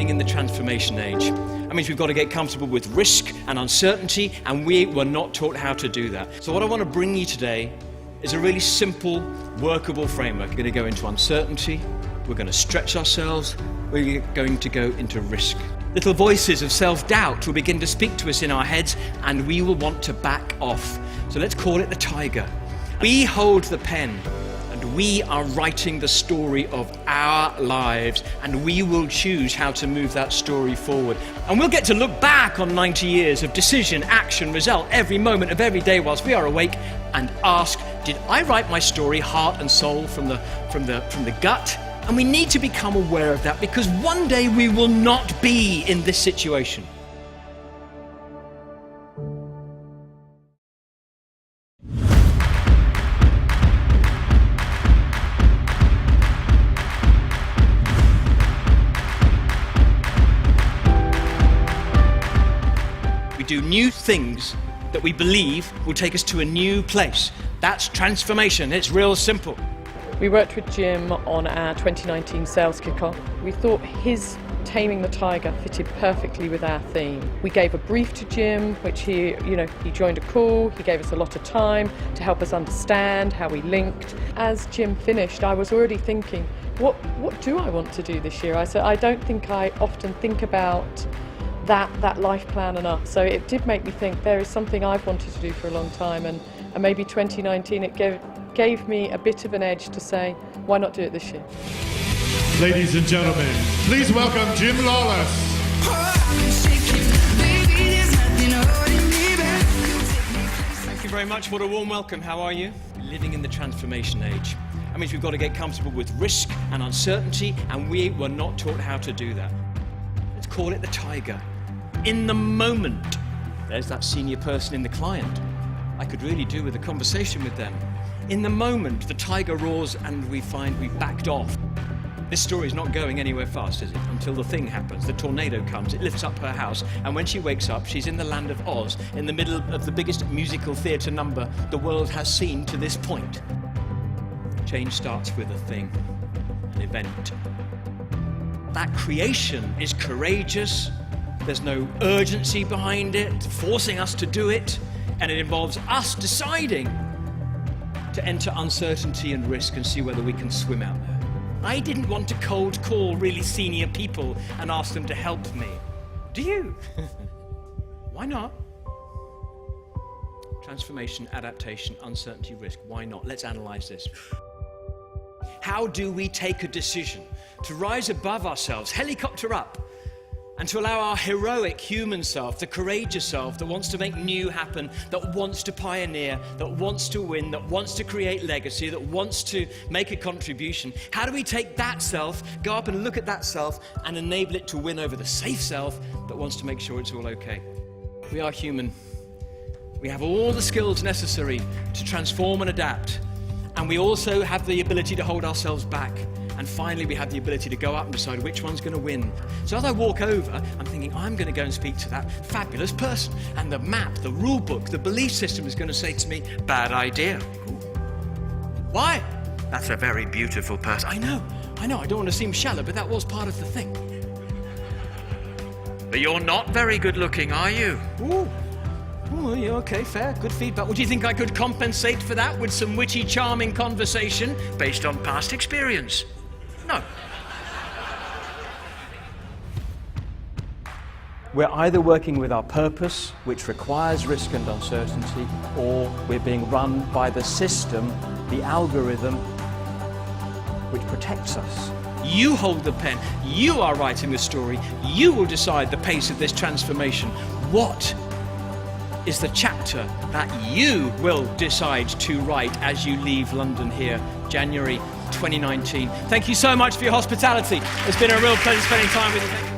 living in the transformation age. That means we've got to get comfortable with risk and uncertainty, and we were not taught how to do that. So what I want to bring you today is a really simple, workable framework. We're going to go into uncertainty, we're going to stretch ourselves, we're going to go into risk. Little voices of self-doubt will begin to speak to us in our heads, and we will want to back off. So let's call it the tiger. We hold the pen, and we are writing the story of our lives, and we will choose how to move that story forward. And we'll get to look back on 90 years of decision, action, result, every moment of every day whilst we are awake, and ask, did I write my story heart and soul from the gut? And we need to become aware of that, because one day we will not be in this situation. We do new things that we believe will take us to a new place. That's transformation. It's real simple. We worked with Jim on our 2019 sales kickoff. We thought his Taming the Tiger fitted perfectly with our theme. We gave a brief to Jim, which he joined a call. He gave us a lot of time to help us understand how we linked. As Jim finished, I was already thinking, what do I want to do this year? I said, I don't think I often think about that life plan enough. So it did make me think there is something I've wanted to do for a long time, and maybe 2019 it gave me a bit of an edge to say, why not do it this year? Ladies and gentlemen, please welcome Jim Lawless. Thank you very much. What a warm welcome. How are you? Living in the transformation age. That means we've got to get comfortable with risk and uncertainty, and we were not taught how to do that. Let's call it the tiger. In the moment, there's that senior person in the client. I could really do with a conversation with them. In the moment, the tiger roars and we find we've backed off. This story is not going anywhere fast, is it? Until the thing happens. The tornado comes, it lifts up her house, and when she wakes up, she's in the land of Oz, in the middle of the biggest musical theatre number the world has seen to this point. Change starts with a thing, an event. That creation is courageous. There's no urgency behind it, forcing us to do it, and it involves us deciding to enter uncertainty and risk and see whether we can swim out there. I didn't want to cold call really senior people and ask them to help me. Do you? Why not? Transformation, adaptation, uncertainty, risk. Why not? Let's analyze this. How do we take a decision to rise above ourselves, helicopter up, and to allow our heroic human self, the courageous self that wants to make new happen, that wants to pioneer, that wants to win, that wants to create legacy, that wants to make a contribution? How do we take that self, go up and look at that self, and enable it to win over the safe self that wants to make sure it's all okay? We are human. We have all the skills necessary to transform and adapt, and we also have the ability to hold ourselves back. And finally, we have the ability to go up and decide which one's going to win. So as I walk over, I'm thinking, I'm going to go and speak to that fabulous person. And the map, the rule book, the belief system is going to say to me, bad idea. Ooh. Why? That's a very beautiful person. I know, I don't want to seem shallow, but that was part of the thing. But you're not very good looking, are you? Ooh. Oh, yeah, okay, fair, good feedback. Well, do you think I could compensate for that with some witty, charming conversation based on past experience? No. We're either working with our purpose, which requires risk and uncertainty, or we're being run by the system, the algorithm, which protects us. You hold the pen, you are writing the story, you will decide the pace of this transformation. What is the chapter that you will decide to write as you leave London here, January 2019. Thank you so much for your hospitality. It's been a real pleasure spending time with you.